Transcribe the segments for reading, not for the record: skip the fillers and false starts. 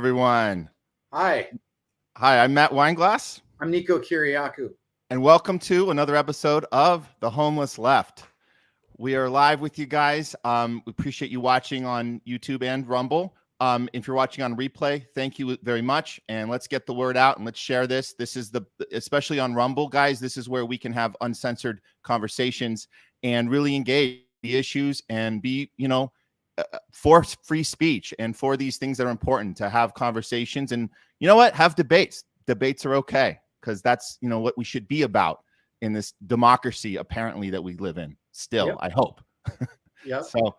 everyone. Hi. Hi, I'm Matt Weinglass. I'm Nico Kiriakou. And welcome to another episode of The Homeless Left. We are live with you guys. We appreciate you watching on YouTube and Rumble. If you're watching on replay, thank you very much. And let's get the word out and let's share this. This is especially on Rumble, guys, this is where we can have uncensored conversations and really engage the issues and be, for free speech and for these things that are important to have conversations and have debates. Debates are okay because that's what we should be about in this democracy apparently that we live in still. Yep. I hope. Yeah. So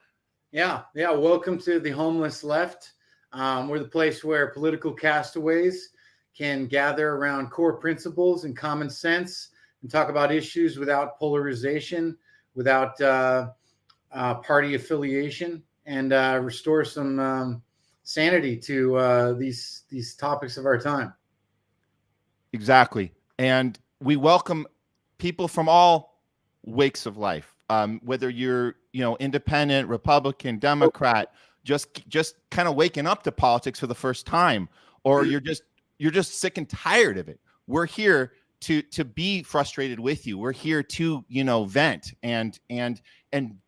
welcome to The Homeless Left. We're the place where political castaways can gather around core principles and common sense and talk about issues without polarization, without party affiliation, and restore some sanity to these topics of our time. Exactly. And we welcome people from all wakes of life, whether you're, independent, Republican, Democrat, just kind of waking up to politics for the first time, or you're just sick and tired of it. We're here to be frustrated with you. We're here to, vent and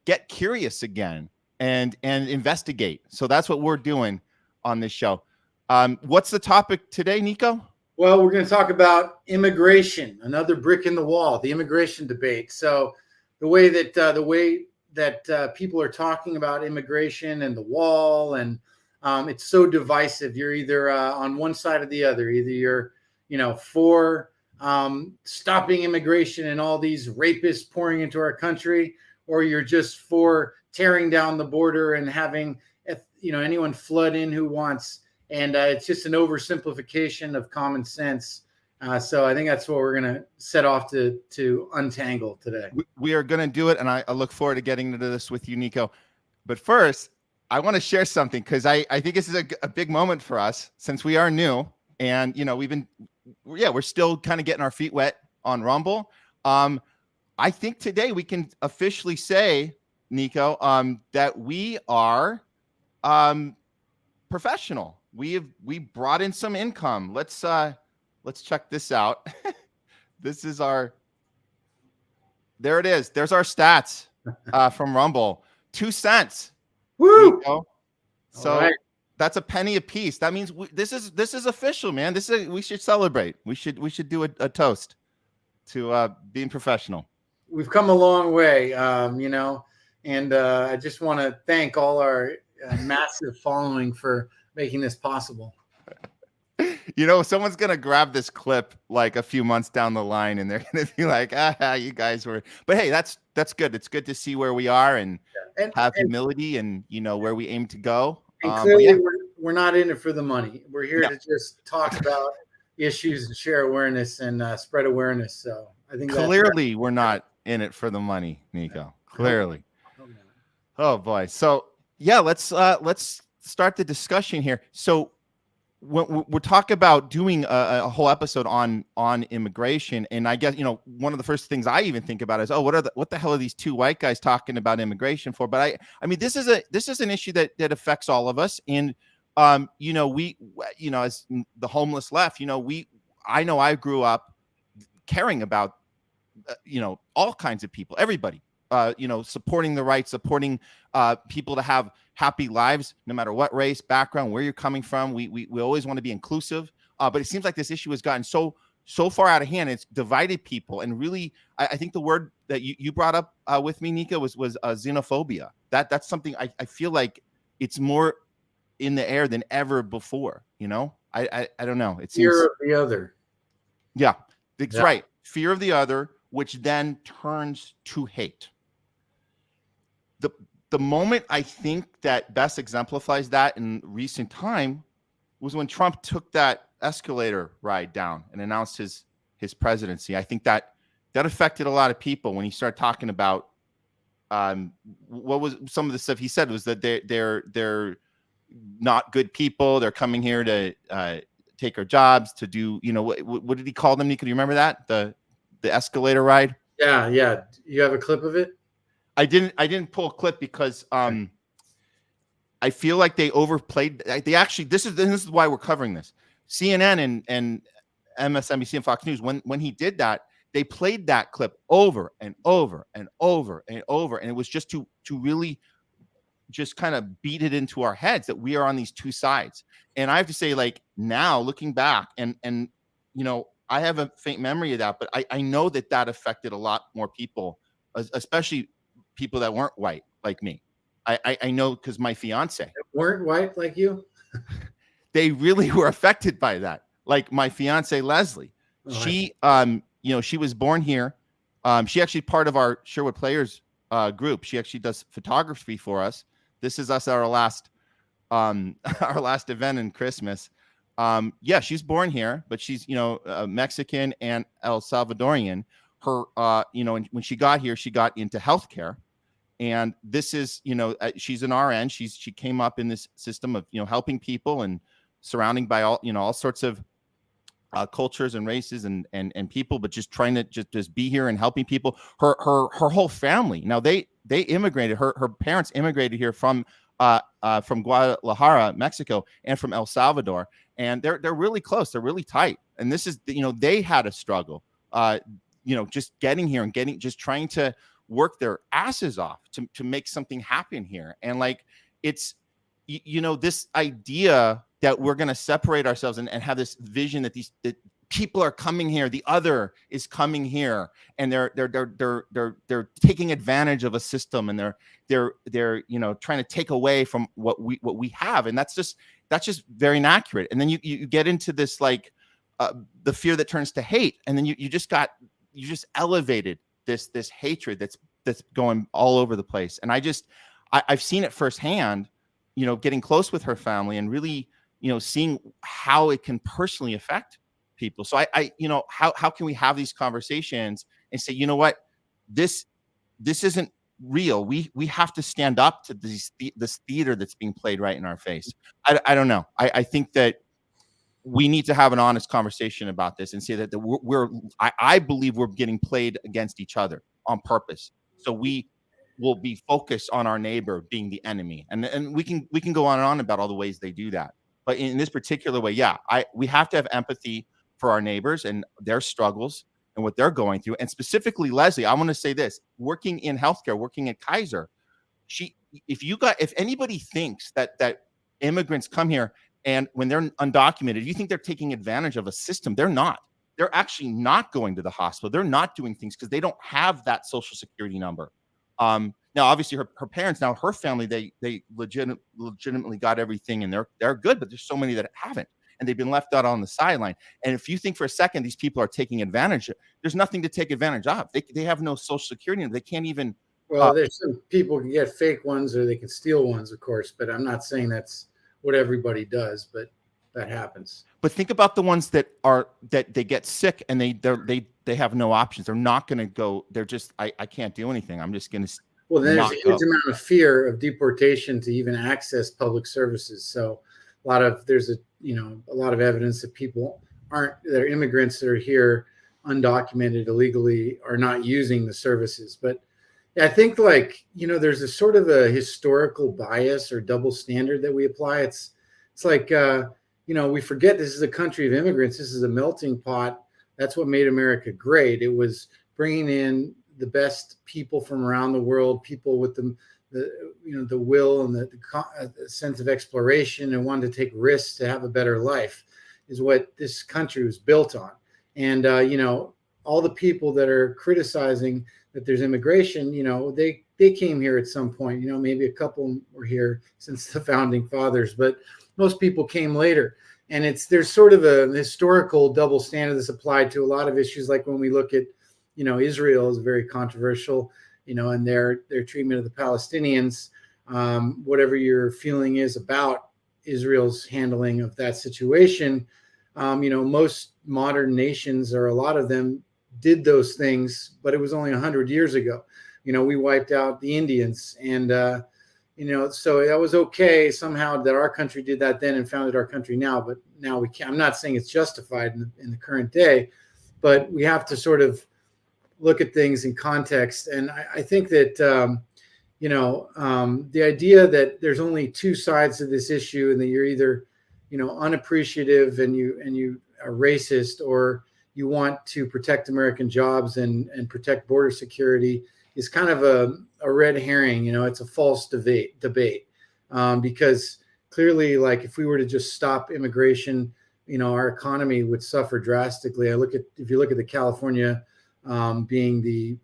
get curious again. And investigate. So that's what we're doing on this show. What's the topic today, Nico? Well, we're going to talk about immigration, another brick in the wall, the immigration debate. So the way that people are talking about immigration and the wall, and it's so divisive. You're either on one side or the other. Either you're, for stopping immigration and all these rapists pouring into our country, or you're just for tearing down the border and having, anyone flood in who wants. And it's just an oversimplification of common sense. So I think that's what we're going to set off to untangle today. We are going to do it. And I look forward to getting into this with you, Nico. But first, I want to share something because I think this is a big moment for us since we are new. And, we're still kind of getting our feet wet on Rumble. I think today we can officially say, Nico, that we are professional. We brought in some income. Let's check this out. This is there it is. There's our stats from Rumble. 2 cents. Woo! Nico. So right. That's a penny a piece. That means this is official, man. We should celebrate. We should do a toast to being professional. We've come a long way, and I just want to thank all our massive following for making this possible. Someone's going to grab this clip like a few months down the line and they're going to be like, you guys were, but hey, that's good. It's good to see where we are and have humility and, where we aim to go. And clearly we're not in it for the money. We're here to just talk about issues and share awareness and spread awareness. So I think clearly we're not in it for the money, Nico. Clearly. Oh boy. So let's start the discussion here. So we're talking about doing a whole episode on immigration, and I guess one of the first things I even think about is, what the hell are these two white guys talking about immigration for? But I mean this is an issue that affects all of us, and we as the homeless left, I know I grew up caring about all kinds of people, everybody, supporting the rights, supporting people to have happy lives, no matter what race, background, where you're coming from. We always want to be inclusive, but it seems like this issue has gotten so far out of hand. It's divided people, and really, I think the word that you brought up with me, Nico, was xenophobia. That's something I feel like it's more in the air than ever before. I don't know. It seems fear of the other. Yeah, that's right. Fear of the other, which then turns to hate. The moment I think that best exemplifies that in recent time was when Trump took that escalator ride down and announced his presidency. I think that affected a lot of people when he started talking about what was some of the stuff he said was that they're not good people. They're coming here to take our jobs, to do, what did he call them? Nico, do you remember that? The escalator ride? Yeah. You have a clip of it? I didn't pull a clip because I feel like they overplayed. They actually, this is why we're covering this. CNN and MSNBC and Fox News, when he did that, they played that clip over and over and over and over, and it was just to really just kind of beat it into our heads that we are on these two sides. And I have to say, like, now looking back, and you know, I have a faint memory of that, but I know that affected a lot more people, especially people that weren't white like me. I know, because my fiance weren't white like you. They really were affected by that. Like my fiance Leslie, she you know, she was born here. She actually part of our Sherwood Players group. She actually does photography for us. This is us at our last our last event in Christmas. Yeah, she's born here, but she's, you know, Mexican and El Salvadorian. Her you know, when she got here, she got into healthcare. And this is, you know, she's an RN. She came up in this system of, you know, helping people and surrounding by all, you know, all sorts of cultures and races and people, but just trying to just be here and helping people. Her whole family. Now they immigrated. Her parents immigrated here from Guadalajara, Mexico, and from El Salvador, and they're really close. They're really tight. And this is, you know, they had a struggle, you know, just getting here and just trying to work their asses off to make something happen here. And like, it's, you know, this idea that we're going to separate ourselves and have this vision that that people are coming here, the other is coming here, and they're taking advantage of a system, and they're you know, trying to take away from what we have. And that's just very inaccurate. And then you get into this, like, the fear that turns to hate, and then you just elevated this hatred that's going all over the place. And I've seen it firsthand, you know, getting close with her family and really, you know, seeing how it can personally affect people. So I you know, how can we have these conversations and say, you know what, this isn't real. We have to stand up to this theater that's being played right in our face. I don't know. I think that we need to have an honest conversation about this and say that I believe we're getting played against each other on purpose. So we will be focused on our neighbor being the enemy. And we can go on and on about all the ways they do that. But in this particular way, yeah, we have to have empathy for our neighbors and their struggles and what they're going through. And specifically, Leslie, I want to say this: working in healthcare, working at Kaiser, if anybody thinks that immigrants come here and when they're undocumented, you think they're taking advantage of a system, they're not. They're actually not going to the hospital. They're not doing things because they don't have that social security number. Now, obviously, her parents, now her family, they legitimately got everything, and they're good. But there's so many that haven't, and they've been left out on the sideline. And if you think for a second these people are taking advantage, there's nothing to take advantage of. They have no social security number. They can't even. Well, there's some people can get fake ones, or they can steal ones, of course. But I'm not saying that's what everybody does, but that happens. But think about the ones that they get sick and they have no options. They're not going to go. They're just, I can't do anything. I'm just going to. Well, there's a huge amount of fear of deportation to even access public services. So there's a lot of evidence that people that are immigrants that are here undocumented illegally are not using the services. But I think, like, you know, there's a sort of a historical bias or double standard that we apply. It's like, you know, we forget this is a country of immigrants. This is a melting pot. That's what made America great. It was bringing in the best people from around the world, people with the will and the sense of exploration and wanting to take risks to have a better life, is what this country was built on. And, you know, all the people that are criticizing that there's immigration, you know, they came here at some point. You know, maybe a couple were here since the founding fathers, but most people came later. And there's sort of a historical double standard that's applied to a lot of issues. Like when we look at, you know, Israel is very controversial, you know, and their treatment of the Palestinians, whatever your feeling is about Israel's handling of that situation, you know, most modern nations, or a lot of them, did those things, but it was only 100 years ago. You know, we wiped out the Indians, and you know, so that was okay somehow that our country did that then and founded our country now. But now we can't. I'm not saying it's justified in the current day, but we have to sort of look at things in context. And I think that the idea that there's only two sides to this issue, and that you're either, unappreciative and you are racist, or you want to protect American jobs and protect border security, is kind of a red herring. It's a false debate, because clearly, like, if we were to just stop immigration, our economy would suffer drastically. If you look at the California, being the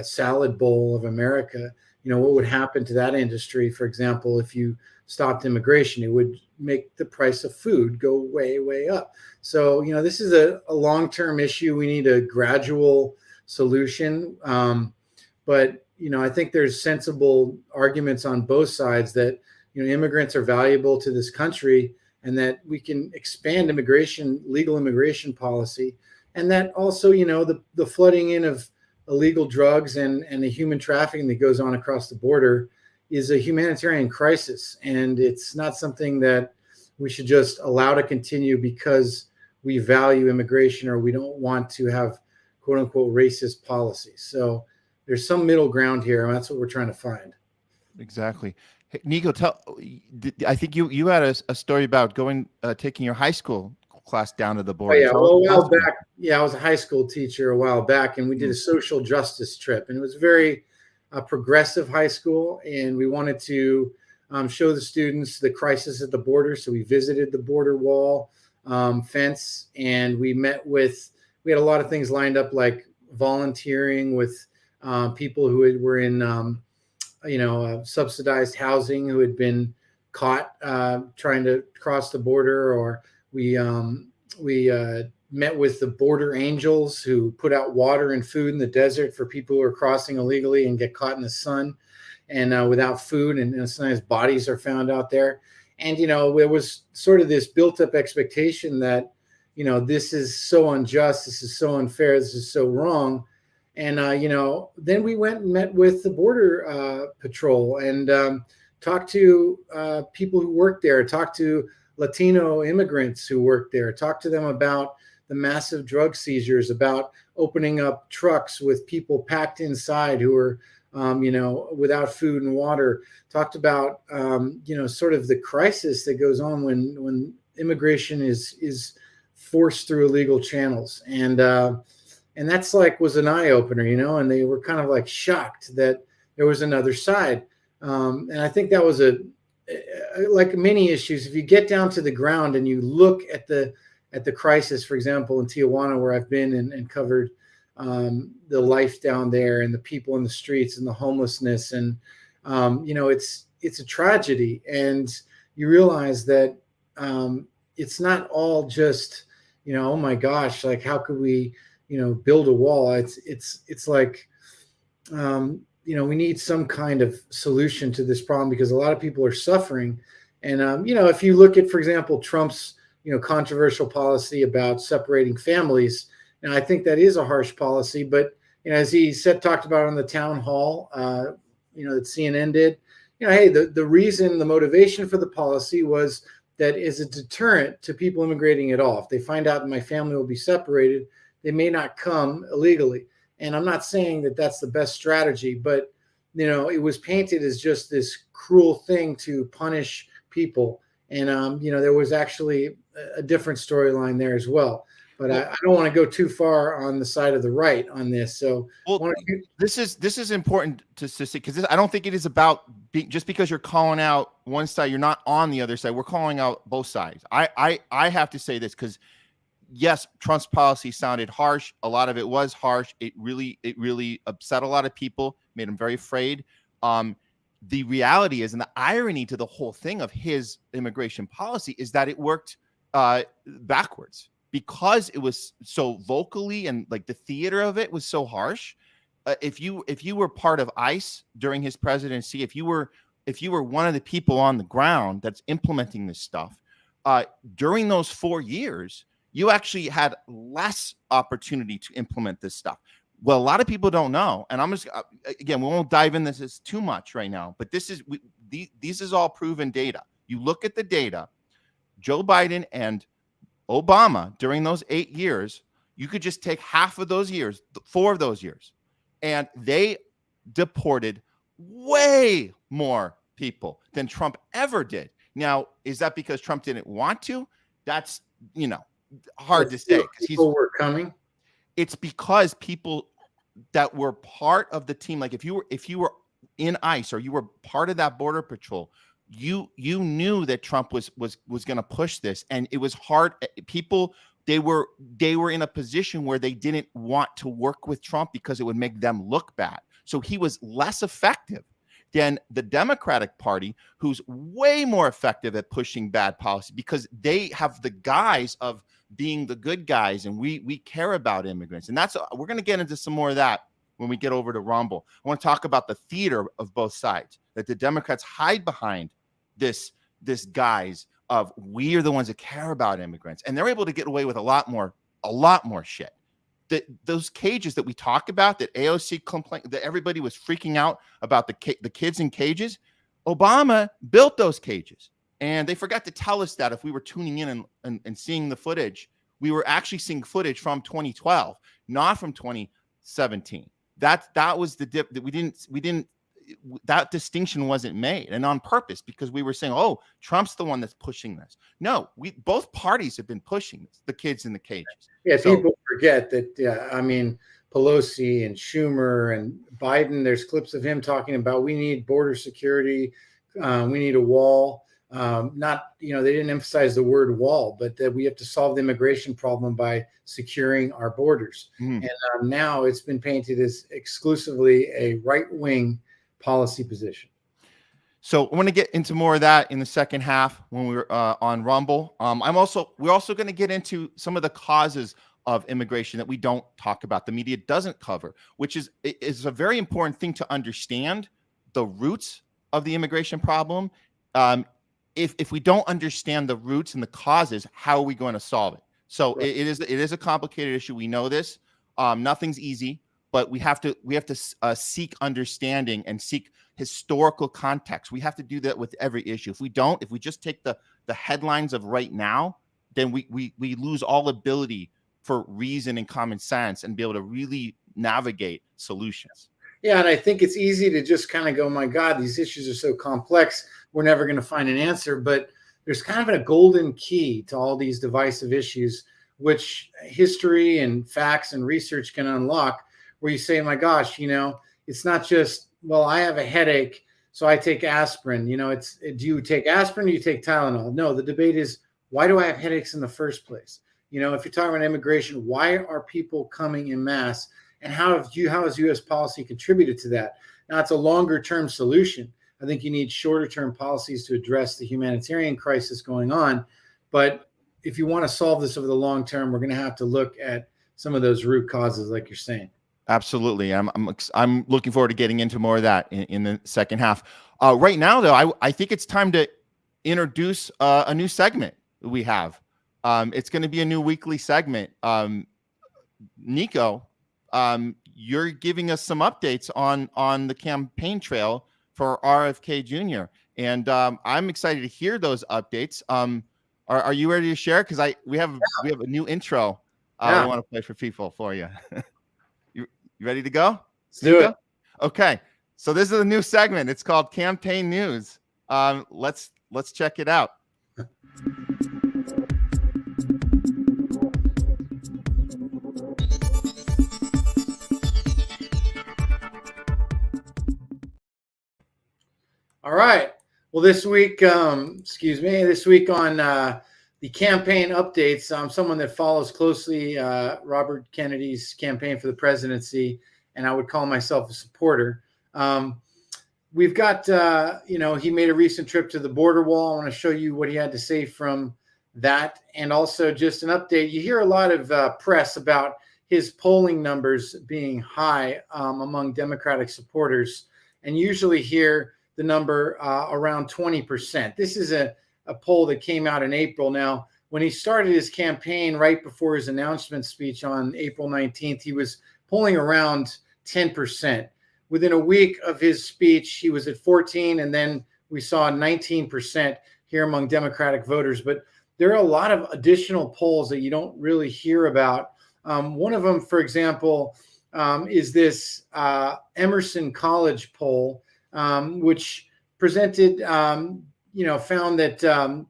salad bowl of America, what would happen to that industry? For example, if you stopped immigration, it would make the price of food go way, way up. So, this is a long-term issue. We need a gradual solution. But, I think there's sensible arguments on both sides that, immigrants are valuable to this country, and that we can expand legal immigration policy. And that also, the flooding in of illegal drugs and the human trafficking that goes on across the border is a humanitarian crisis. And it's not something that we should just allow to continue because we value immigration, or we don't want to have quote unquote racist policies. So there's some middle ground here, and that's what we're trying to find. Exactly. Hey, Nico, I think you had a story about taking your high school class down to the border. Oh, yeah. Well, a while back, I was a high school teacher a while back, and we did a social justice trip, and it was very progressive high school, and we wanted to show the students the crisis at the border. So we visited the border wall fence, and we had a lot of things lined up, like volunteering with people who were in subsidized housing, who had been caught trying to cross the border, or we met with the border angels, who put out water and food in the desert for people who are crossing illegally and get caught in the sun and without food, and sometimes bodies are found out there. And there was sort of this built up expectation that this is so unjust, this is so unfair, this is so wrong. And then we went and met with the border patrol, and talked to people who worked there, talked to Latino immigrants who worked there, talked to them about the massive drug seizures, about opening up trucks with people packed inside who were, without food and water, talked about, sort of the crisis that goes on when immigration is forced through illegal channels. And that's was an eye opener, and they were kind of like shocked that there was another side. And I think that was like many issues. If you get down to the ground and you look at the crisis, for example, in Tijuana, where I've been and covered the life down there, and the people in the streets, and the homelessness, and it's a tragedy. And you realize that it's not all just oh my gosh, like, how could we build a wall? It's like we need some kind of solution to this problem, because a lot of people are suffering. And if you look at, for example, Trump's controversial policy about separating families, and I think that is a harsh policy, but as he talked about on the town hall that CNN did, hey, the motivation for the policy was that is a deterrent to people immigrating at all. If they find out that my family will be separated, they may not come illegally. And I'm not saying that that's the best strategy, but it was painted as just this cruel thing to punish people. And there was actually a different storyline there as well. But I don't want to go too far on the side of the right on this. So this is important to see, because I don't think it is about just because you're calling out one side, you're not on the other side. We're calling out both sides. I have to say this, because yes, Trump's policy sounded harsh. A lot of it was harsh. It really upset a lot of people, made them very afraid. The reality is, and the irony to the whole thing of his immigration policy, is that it worked backwards, because it was so vocally, and like the theater of it was so harsh. If you were part of ICE during his presidency, if you were one of the people on the ground that's implementing this stuff, during those 4 years, you actually had less opportunity to implement this stuff. Well, a lot of people don't know, and I'm just again, we won't dive into this too much right now, but this is all proven data. You look at the data, Joe Biden and Obama during those 8 years, you could just take half of those years, 4 of those years, and they deported way more people than Trump ever did. Now, is that because Trump didn't want to? That's, hard to say, because people were coming. It's because people that were part of the team, like if you were in ICE or you were part of that border patrol, you knew that Trump was going to push this, and it was hard. People, they were in a position where they didn't want to work with Trump because it would make them look bad. So he was less effective than the Democratic Party, who's way more effective at pushing bad policy because they have the guise of being the good guys, and we care about immigrants. And that's, we're going to get into some more of that when we get over to Rumble. I want to talk about the theater of both sides, that the Democrats hide behind this guise of we are the ones that care about immigrants, and they're able to get away with a lot more shit. Those cages that we talk about, that AOC complained, that everybody was freaking out about the kids in cages, Obama built those cages. And they forgot to tell us that if we were tuning in and seeing the footage, we were actually seeing footage from 2012, not from 2017. That was the dip that we didn't that distinction wasn't made, and on purpose, because we were saying, oh, Trump's the one that's pushing this. No, both parties have been pushing this, the kids in the cages. Yeah, so, people forget that. Yeah, I mean, Pelosi and Schumer and Biden, there's clips of him talking about we need border security, we need a wall. Not, they didn't emphasize the word wall, but that we have to solve the immigration problem by securing our borders. And now it's been painted as exclusively a right-wing policy position. So I want to get into more of that in the second half when we're on Rumble. We're also going to get into some of the causes of immigration that we don't talk about, the media doesn't cover, which is a very important thing to understand the roots of the immigration problem. If we don't understand the roots and the causes, how are we going to solve it? So right. It is a complicated issue. We know this. Nothing's easy, but we have to seek understanding and seek historical context. We have to do that with every issue. If we just take the headlines of right now, then we lose all ability for reason and common sense and be able to really navigate solutions. Yeah, and I think it's easy to just kind of go, my God, these issues are so complex, we're never going to find an answer. But there's kind of a golden key to all these divisive issues, which history and facts and research can unlock, where you say, my gosh, it's not just, well, I have a headache, so I take aspirin. Do you take aspirin or do you take Tylenol? No, the debate is, why do I have headaches in the first place? If you're talking about immigration, why are people coming en masse? And how has U.S. policy contributed to that? Now, it's a longer-term solution. I think you need shorter-term policies to address the humanitarian crisis going on. But if you want to solve this over the long term, we're going to have to look at some of those root causes, like you're saying. Absolutely. I'm looking forward to getting into more of that in the second half. Right now, though, I think it's time to introduce a new segment we have. It's going to be a new weekly segment. Nico, you're giving us some updates on the campaign trail for RFK Jr. And I'm excited to hear those updates. Are you ready to share? Because we have a new intro we want to play for you. You ready to go? Let's do it. Okay. So this is a new segment. It's called Campaign News. Let's check it out. All right. Well, this week on the campaign updates, someone that follows closely Robert Kennedy's campaign for the presidency, and I would call myself a supporter. We've got, he made a recent trip to the border wall. I want to show you what he had to say from that, and also just an update. You hear a lot of press about his polling numbers being high among Democratic supporters, and usually hear the number around 20%. This is a poll that came out in April. Now, when he started his campaign right before his announcement speech on April 19th, he was polling around 10%. Within a week of his speech, he was at 14, and then we saw 19% here among Democratic voters. But there are a lot of additional polls that you don't really hear about. One of them, for example, is this Emerson College poll. which presented, found that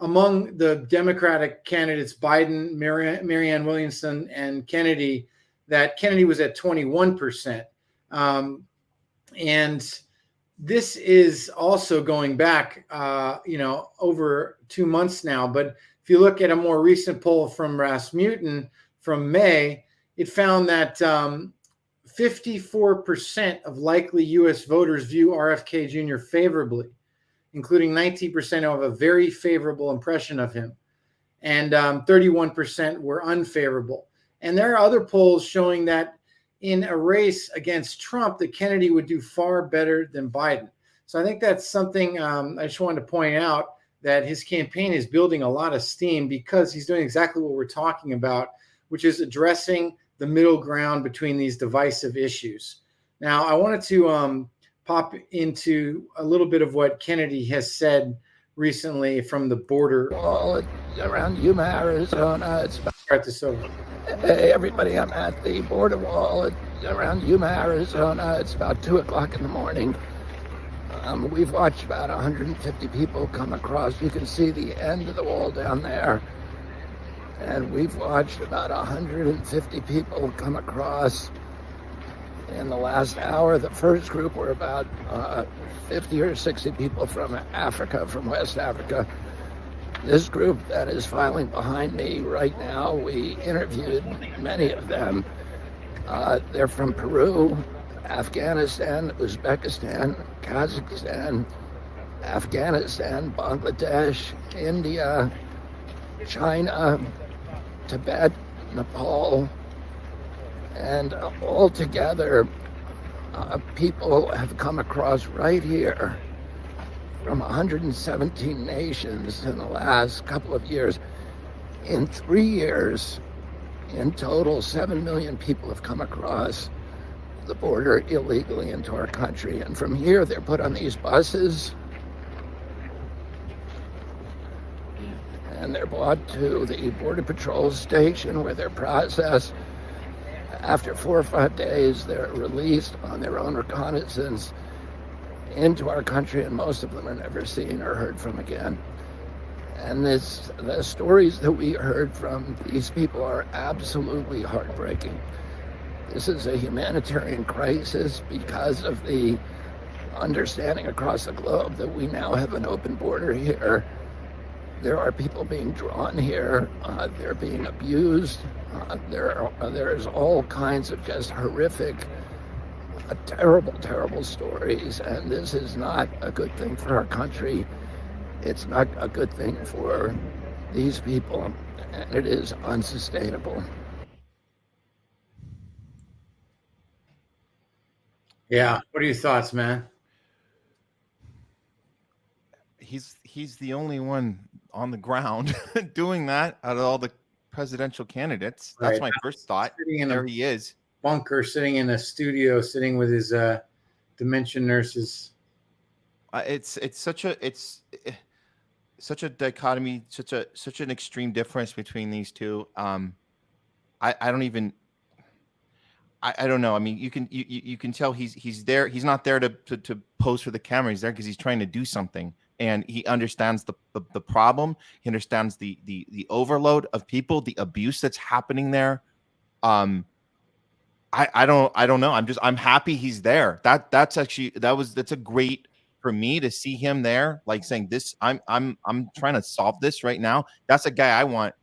among the Democratic candidates, Biden, Marianne Williamson, and Kennedy, that Kennedy was at 21%. And this is also going back, over 2 months now. But if you look at a more recent poll from Rasmussen from May, it found that 54% of likely U.S. voters view RFK Jr. favorably, including 19% who have a very favorable impression of him, and 31% were unfavorable. And there are other polls showing that in a race against Trump, that Kennedy would do far better than Biden. So I think that's something I just wanted to point out, that his campaign is building a lot of steam because he's doing exactly what we're talking about, which is addressing the middle ground between these divisive issues. Now, I wanted to pop into a little bit of what Kennedy has said recently from the border. All around Yuma, Arizona. Start this over. Hey, everybody, I'm at the border wall around Yuma, Arizona. It's about 2 o'clock in the morning. We've watched about 150 people come across. You can see the end of the wall down there. And we've watched about 150 people come across in the last hour. The first group were about 50 or 60 people from Africa, from West Africa. This group that is filing behind me right now, we interviewed many of them. They're from Peru, Afghanistan, Uzbekistan, Kazakhstan, Afghanistan, Bangladesh, India, China, Tibet, Nepal, and all together, people have come across right here from 117 nations in the last couple of years. In 3 years, in total, 7 million people have come across the border illegally into our country. And from here, they're put on these buses and they're brought to the Border Patrol station where they're processed. After 4 or 5 days, they're released on their own reconnaissance into our country, and most of them are never seen or heard from again. And the stories that we heard from these people are absolutely heartbreaking. This is a humanitarian crisis because of the understanding across the globe that we now have an open border here. There are people being drawn here. They're being abused. There's all kinds of just horrific, terrible, terrible stories. And this is not a good thing for our country. It's not a good thing for these people. And it is unsustainable. Yeah. What are your thoughts, man? He's the only one on the ground doing that out of all the presidential candidates. That's Right. my first thought. There he is. Bunker, sitting in a studio, sitting with his dementia nurses. It's such a dichotomy, such an extreme difference between these two. I don't know. I mean, you can tell he's there. He's not there to pose for the camera. He's there because he's trying to do something, and he understands the problem. He understands the overload of people, the abuse that's happening there. I don't know. I'm happy he's there. That's a great for me to see him there, like saying this. I'm trying to solve this right now. That's a guy I want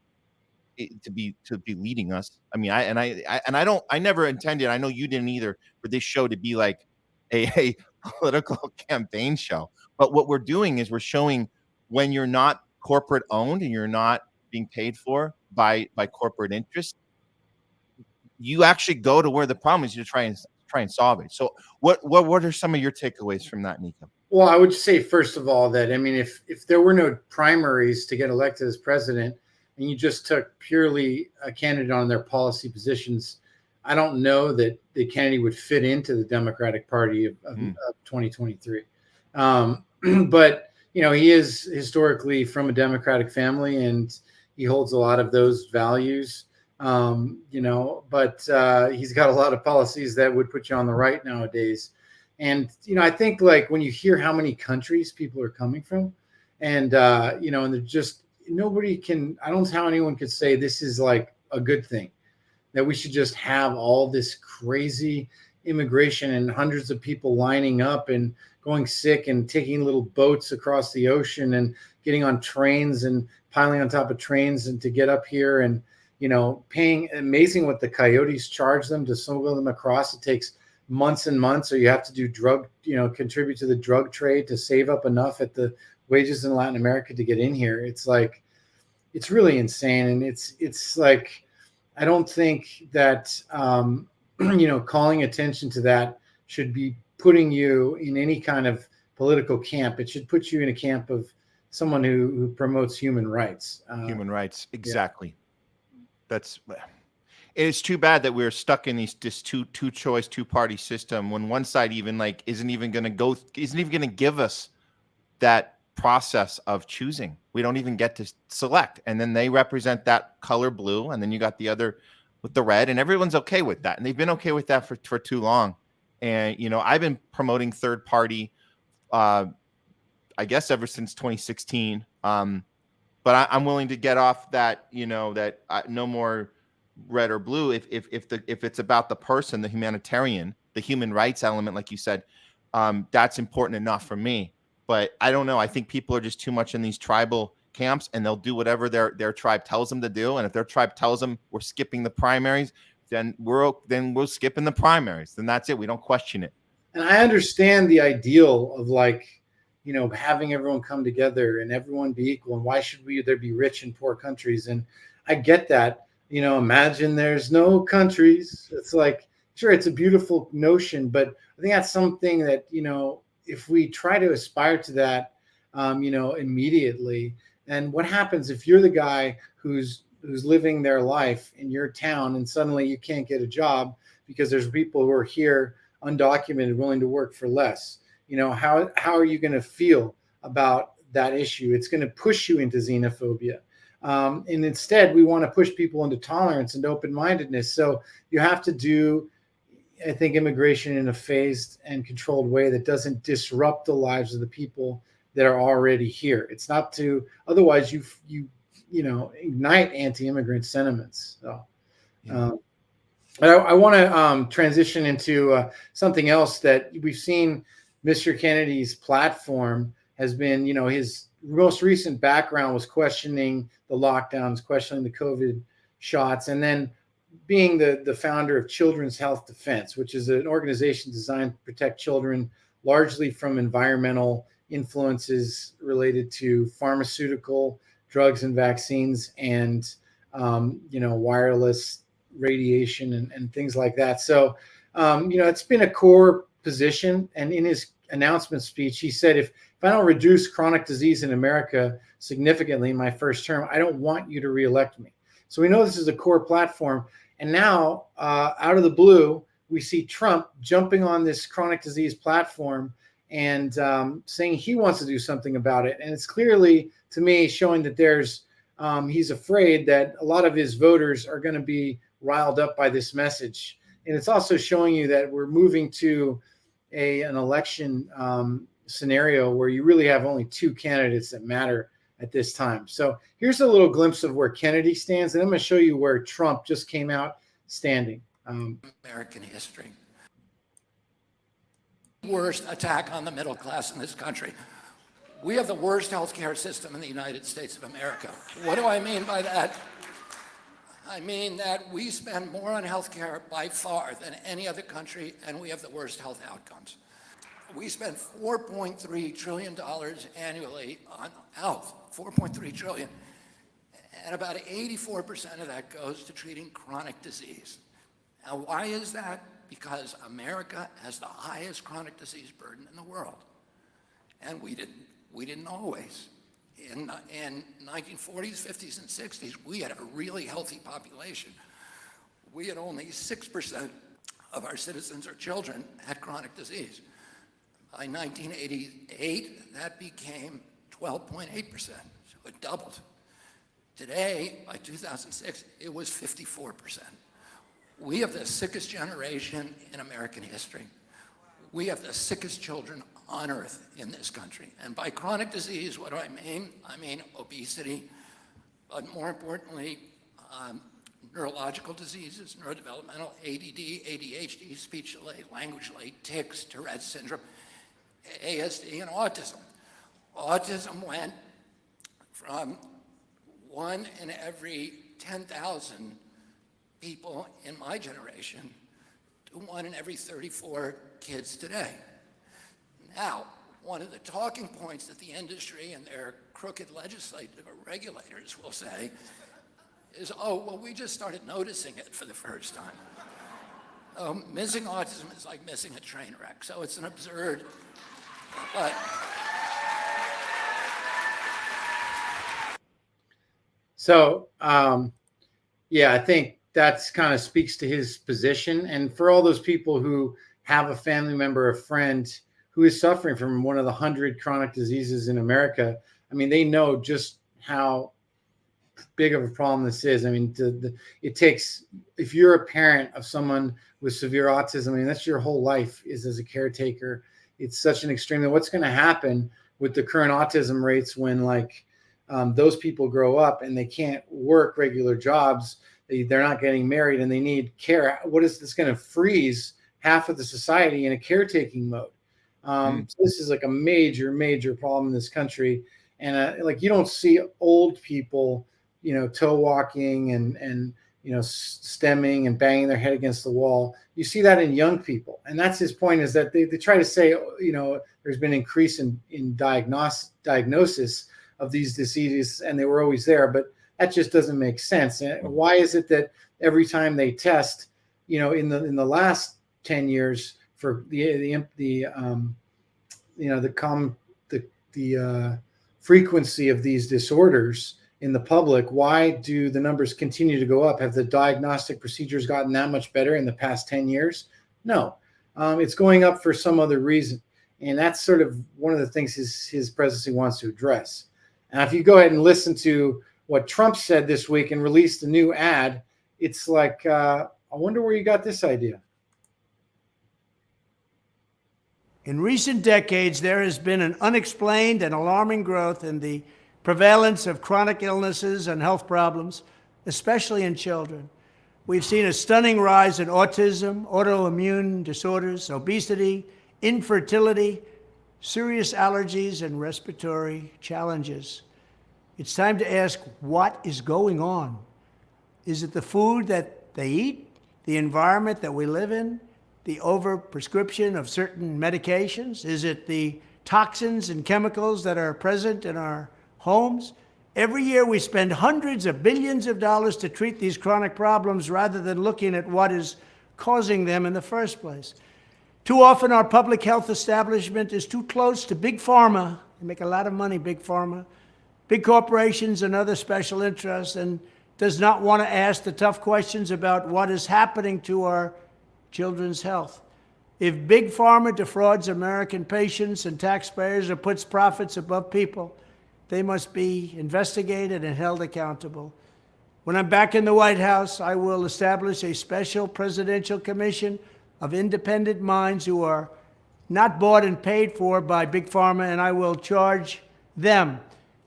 to be leading us. I mean, I never intended, I know you didn't either, for this show to be like a political campaign show. But what we're doing is we're showing when you're not corporate owned and you're not being paid for by corporate interest, you actually go to where the problem is, you try and solve it. So what are some of your takeaways from that, Nico? Well, I would say, first of all, that, I mean, if there were no primaries to get elected as president, and you just took purely a candidate on their policy positions, I don't know that Kennedy would fit into the Democratic Party of 2023. But, he is historically from a Democratic family, and he holds a lot of those values, but he's got a lot of policies that would put you on the right nowadays. And, I think like when you hear how many countries people are coming from, and, and they're just, nobody can, I don't know how anyone could say this is like a good thing, that we should just have all this crazy immigration and hundreds of people lining up and going sick and taking little boats across the ocean and getting on trains and piling on top of trains and to get up here and, paying. Amazing what the coyotes charge them to smuggle them across. It takes months and months, or you have to do contribute to the drug trade to save up enough at the wages in Latin America to get in here. It's like, it's really insane. And it's like, I don't think that, calling attention to that should be putting you in any kind of political camp. It should put you in a camp of someone who promotes human rights. Human rights. Exactly. Yeah. It's too bad that we're stuck in this two-choice, two-party system when one side even like isn't even going to give us that process of choosing. We don't even get to select, and then they represent that color blue, and then you got the other with the red, and everyone's okay with that, and they've been okay with that for too long. And I've been promoting third party, I guess ever since 2016. But I'm willing to get off that. No more red or blue if it's about the person, the humanitarian, the human rights element, like you said. That's important enough for me. But I don't know. I think people are just too much in these tribal camps, and they'll do whatever their tribe tells them to do. And if their tribe tells them we're skipping the primaries, then we're skipping the primaries. Then that's it. We don't question it. And I understand the ideal of like, having everyone come together and everyone be equal. And why should there be rich and poor countries? And I get that. Imagine there's no countries. It's like, sure, it's a beautiful notion, but I think that's something that, if we try to aspire to that, immediately, and what happens if you're the guy who's living their life in your town and suddenly you can't get a job because there's people who are here undocumented willing to work for less? How are you going to feel about that issue? It's going to push you into xenophobia. And instead, we want to push people into tolerance and open-mindedness. So you have to do, I think, immigration in a phased and controlled way that doesn't disrupt the lives of the people that are already here. It's not to, otherwise you ignite anti-immigrant sentiments. So, I want to transition into something else that we've seen. Mr. Kennedy's platform has been, his most recent background was questioning the lockdowns, questioning the COVID shots, and then being the founder of Children's Health Defense, which is an organization designed to protect children largely from environmental influences related to pharmaceutical drugs and vaccines and, wireless radiation and things like that. So, it's been a core position. And in his announcement speech, he said, if I don't reduce chronic disease in America significantly in my first term, I don't want you to reelect me. So we know this is a core platform. And now, out of the blue, we see Trump jumping on this chronic disease platform and saying he wants to do something about it. And it's clearly, to me, showing that he's afraid that a lot of his voters are going to be riled up by this message. And it's also showing you that we're moving to an election scenario where you really have only two candidates that matter at this time. So here's a little glimpse of where Kennedy stands, and I'm going to show you where Trump just came out standing. American history. Worst attack on the middle class in this country. We have the worst healthcare system in the United States of America. What do I mean by that? I mean that we spend more on healthcare by far than any other country, and we have the worst health outcomes. We spend $4.3 trillion annually on health, $4.3 trillion, and about 84% of that goes to treating chronic disease. Now, why is that? Because America has the highest chronic disease burden in the world, and we didn't always. In 1940s, 50s, and 60s, we had a really healthy population. We had only 6% of our citizens or children had chronic disease. By 1988, that became 12.8%, so it doubled. Today, by 2006, it was 54%. We have the sickest generation in American history. we have the sickest children on earth in this country. And by chronic disease, what do I mean? I mean obesity, but more importantly, neurological diseases, neurodevelopmental, ADD, ADHD, speech delay, language delay, tics, Tourette's syndrome, ASD, and autism. Autism went from 1 in every 10,000 people in my generation to 1 in every 34 kids today. Now, one of the talking points that the industry and their crooked legislative regulators will say is, oh, well, we just started noticing it for the first time. Missing autism is like missing a train wreck, so it's an absurd, but... So, yeah, I think that's kind of speaks to his position. And for all those people who have a family member, a friend who is suffering from one of the 100 chronic diseases in America, I mean, they know just how big of a problem this is. I mean, it takes, if you're a parent of someone with severe autism, I mean, that's your whole life is as a caretaker. It's such an extreme. And what's going to happen with the current autism rates when those people grow up and they can't work regular jobs, they're not getting married and they need care. What is this going to freeze half of the society in a caretaking mode? So this is like a major, major problem in this country. And like, you don't see old people, toe walking and stemming and banging their head against the wall. You see that in young people. And that's his point, is that they try to say, there's been an increase in diagnosis of these diseases and they were always there, but that just doesn't make sense. And why is it that every time they test, in the last 10 years for the frequency of these disorders in the public, why do the numbers continue to go up? Have the diagnostic procedures gotten that much better in the past 10 years? No, it's going up for some other reason. And that's sort of one of the things his presidency wants to address. Now, if you go ahead and listen to what Trump said this week and released a new ad, it's like, I wonder where you got this idea. In recent decades, there has been an unexplained and alarming growth in the prevalence of chronic illnesses and health problems, especially in children. We've seen a stunning rise in autism, autoimmune disorders, obesity, infertility, serious allergies, and respiratory challenges. It's time to ask, what is going on? Is it the food that they eat, the environment that we live in, the overprescription of certain medications? Is it the toxins and chemicals that are present in our homes? Every year we spend hundreds of billions of dollars to treat these chronic problems rather than looking at what is causing them in the first place. Too often our public health establishment is too close to big pharma. They make a lot of money, big pharma, big corporations and other special interests, and does not want to ask the tough questions about what is happening to our children's health. If big pharma defrauds American patients and taxpayers or puts profits above people, they must be investigated and held accountable. When I'm back in the White House, I will establish a special presidential commission of independent minds who are not bought and paid for by big pharma, and I will charge them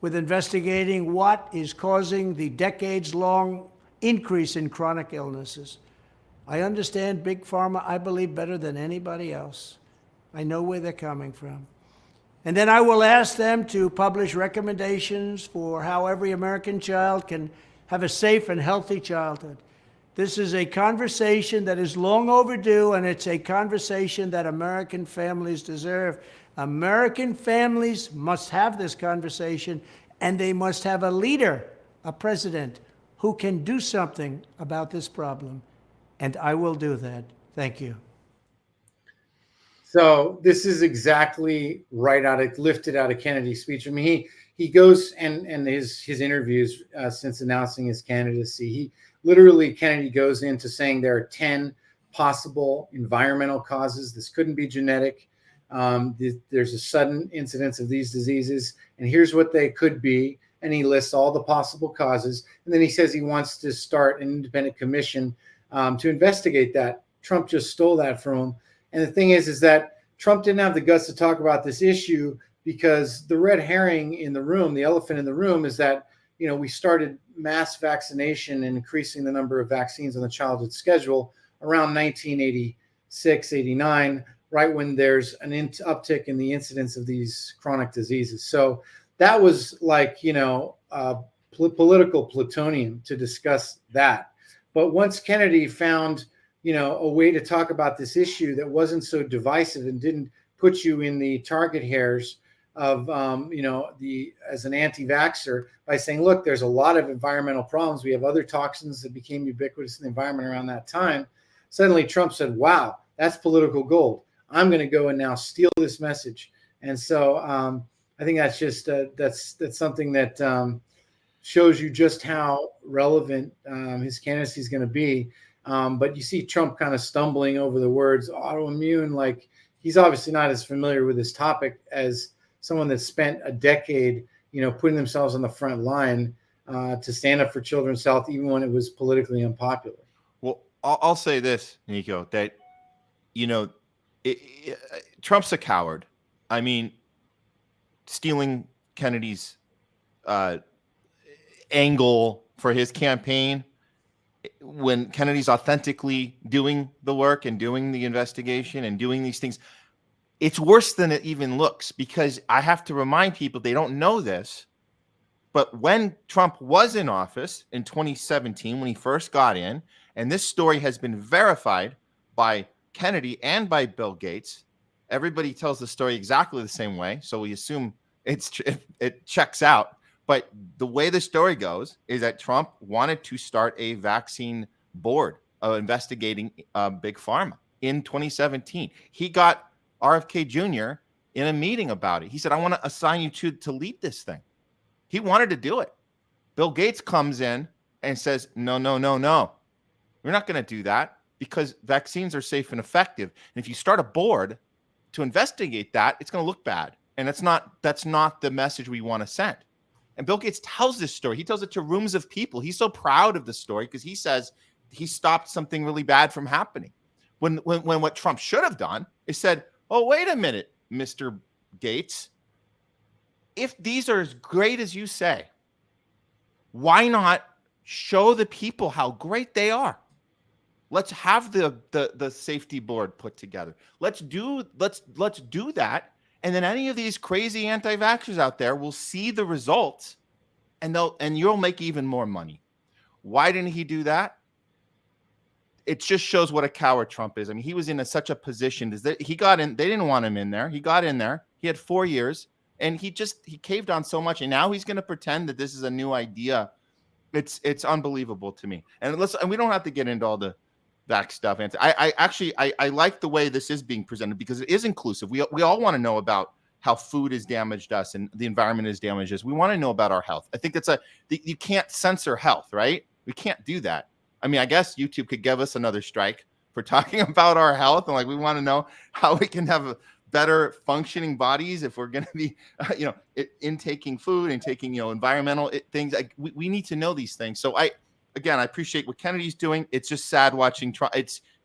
with investigating what is causing the decades-long increase in chronic illnesses. I understand big pharma, I believe, better than anybody else. I know where they're coming from. And then I will ask them to publish recommendations for how every American child can have a safe and healthy childhood. This is a conversation that is long overdue, and it's a conversation that American families deserve. American families must have this conversation, and they must have a leader, a president, who can do something about this problem. And I will do that. Thank you. So this is exactly lifted out of Kennedy's speech. I mean, he goes and his interviews since announcing his candidacy, Kennedy goes into saying there are 10 possible environmental causes. This couldn't be genetic. There's a sudden incidence of these diseases, and here's what they could be. And he lists all the possible causes. And then he says he wants to start an independent commission to investigate that. Trump just stole that from him. And the thing is that Trump didn't have the guts to talk about this issue because the red herring in the room, the elephant in the room, is that, we started mass vaccination and increasing the number of vaccines on the childhood schedule around 1986, 89, right when there's an uptick in the incidence of these chronic diseases. So that was like, political plutonium to discuss that. But once Kennedy found, a way to talk about this issue that wasn't so divisive and didn't put you in the target hairs of, as an anti-vaxxer, by saying, look, there's a lot of environmental problems. We have other toxins that became ubiquitous in the environment around that time. Suddenly Trump said, wow, that's political gold. I'm going to go and now steal this message. And so I think that's just, that's something that shows you just how relevant his candidacy is going to be. But you see Trump kind of stumbling over the words autoimmune, like he's obviously not as familiar with this topic as someone that spent a decade, putting themselves on the front line to stand up for children's health, even when it was politically unpopular. Well, I'll say this, Nico, that, Trump's a coward. I mean, stealing Kennedy's angle for his campaign when Kennedy's authentically doing the work and doing the investigation and doing these things. It's worse than it even looks, because I have to remind people, they don't know this, but when Trump was in office in 2017, when he first got in, and this story has been verified by Kennedy and by Bill Gates, everybody tells the story exactly the same way, so we assume it checks out. But the way the story goes is that Trump wanted to start a vaccine board investigating Big Pharma in 2017. He got RFK Jr. in a meeting about it. He said, I want to assign you to lead this thing. He wanted to do it. Bill Gates comes in and says, no. We're not going to do that because vaccines are safe and effective. And if you start a board to investigate that, it's going to look bad. And that's not the message we want to send. And Bill Gates tells this story. He tells it to rooms of people. He's so proud of the story because he says he stopped something really bad from happening. When what Trump should have done is said, oh, wait a minute, Mr. Gates. If these are as great as you say, why not show the people how great they are? Let's have the safety board put together. Let's do that. And then any of these crazy anti-vaxxers out there will see the results, and you'll make even more money. Why didn't he do that? It just shows what a coward Trump is. I mean, he was in such a position that he got in. They didn't want him in there. He got in there. He had 4 years, and he caved on so much. And now he's going to pretend that this is a new idea. It's unbelievable to me. And we don't have to get into all the vax stuff. I like the way this is being presented because it is inclusive. We all want to know about how food has damaged us and the environment has damaged us. We want to know about our health. I think you can't censor health, right? We can't do that. I mean, I guess YouTube could give us another strike for talking about our health. And we want to know how we can have better functioning bodies if we're going to be, intaking food and taking, environmental things. We need to know these things. So I appreciate what Kennedy's doing. It's just sad watching Trump.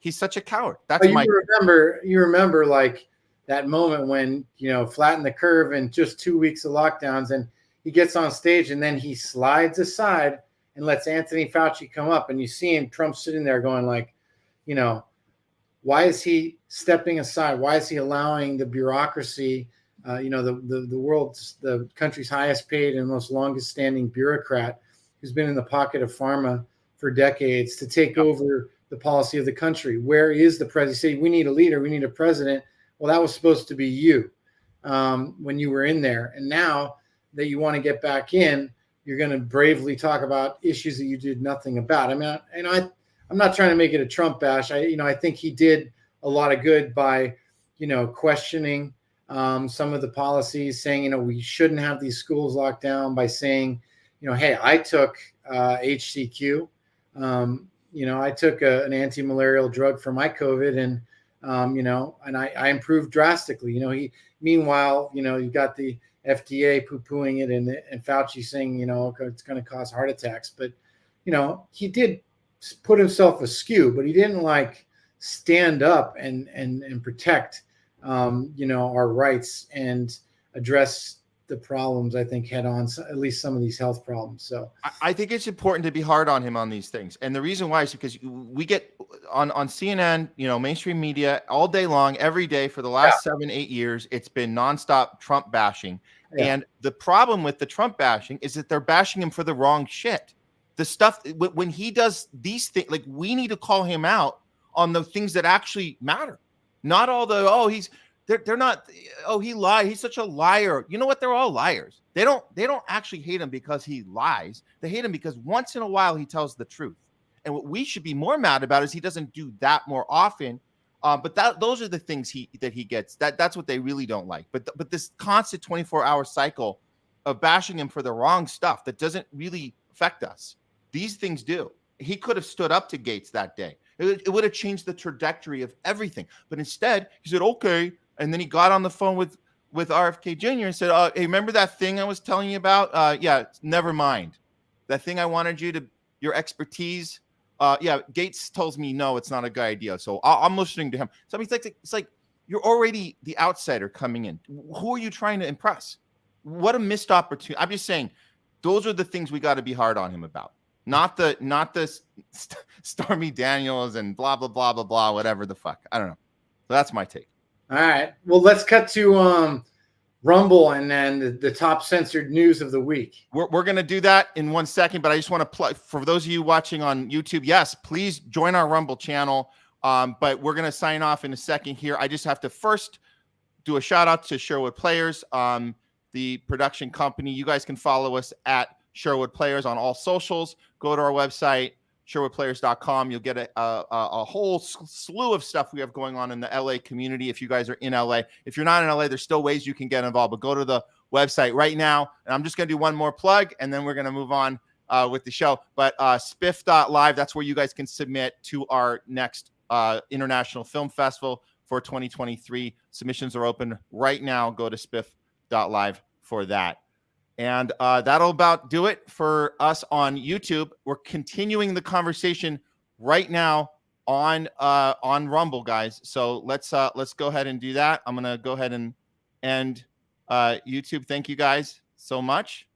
He's such a coward. You remember like that moment when, flatten the curve and just 2 weeks of lockdowns, and he gets on stage and then he slides aside and lets Anthony Fauci come up, and you see him, Trump sitting there going like, why is he stepping aside? Why is he allowing the bureaucracy, the country's highest paid and most longest standing bureaucrat who's been in the pocket of pharma for decades to take over the policy of the country? Where is the president? Say, we need a leader, we need a president. Well, that was supposed to be you when you were in there. And now that you want to get back in, you're going to bravely talk about issues that you did nothing about. I mean, I'm not trying to make it a Trump bash. I think he did a lot of good by, questioning some of the policies, saying, we shouldn't have these schools locked down, by saying, hey, I took HCQ. I took an anti-malarial drug for my COVID, and and I improved drastically. Meanwhile, you got the FDA poo-pooing it and Fauci saying, it's going to cause heart attacks. But, he did put himself askew, but he didn't stand up and protect our rights and address the problems, I think, head on, at least some of these health problems. So I think it's important to be hard on him on these things. And the reason why is because we get on CNN, mainstream media all day long, every day for the last 7-8 years, it's been nonstop Trump bashing. Yeah. And the problem with the Trump bashing is that they're bashing him for the wrong shit. The stuff when he does these things, like, we need to call him out on the things that actually matter. Not all the, they're not, he lied, he's such a liar. You know what? They're all liars. They don't actually hate him because he lies. They hate him because once in a while he tells the truth. And what we should be more mad about is he doesn't do that more often. But those are the things that he gets. That's what they really don't like. But this constant 24-hour cycle of bashing him for the wrong stuff that doesn't really affect us. These things do. He could have stood up to Gates that day. It would have changed the trajectory of everything. But instead, he said, okay. And then he got on the phone with RFK Jr. and said, hey, remember that thing I was telling you about? Yeah, never mind. That thing I wanted your expertise. Yeah, Gates tells me, no, it's not a good idea. So I'm listening to him. So it's like you're already the outsider coming in. Who are you trying to impress? What a missed opportunity. I'm just saying, those are the things we got to be hard on him about. Not the Stormy Daniels and blah, blah, blah, blah, blah, whatever the fuck. I don't know. So that's my take. All right. Well, let's cut to Rumble and then the top censored news of the week. We're going to do that in 1 second, but I just want to plug for those of you watching on YouTube. Yes, please join our Rumble channel. But we're going to sign off in a second here. I just have to first do a shout out to Sherwood Players, the production company. You guys can follow us at Sherwood Players on all socials. Go to our website, sherwoodplayers.com. You'll get a whole slew of stuff we have going on in the LA community. If you guys are in LA, if you're not in LA, there's still ways you can get involved, but go to the website right now. And I'm just going to do one more plug and then we're going to move on with the show. But SPIFF.live, that's where you guys can submit to our next International Film Festival for 2023. Submissions are open right now. Go to SPIFF.live for that. And that'll about do it for us on YouTube. We're continuing the conversation right now on Rumble, guys. So let's go ahead and do that. I'm gonna go ahead and end YouTube. Thank you guys so much.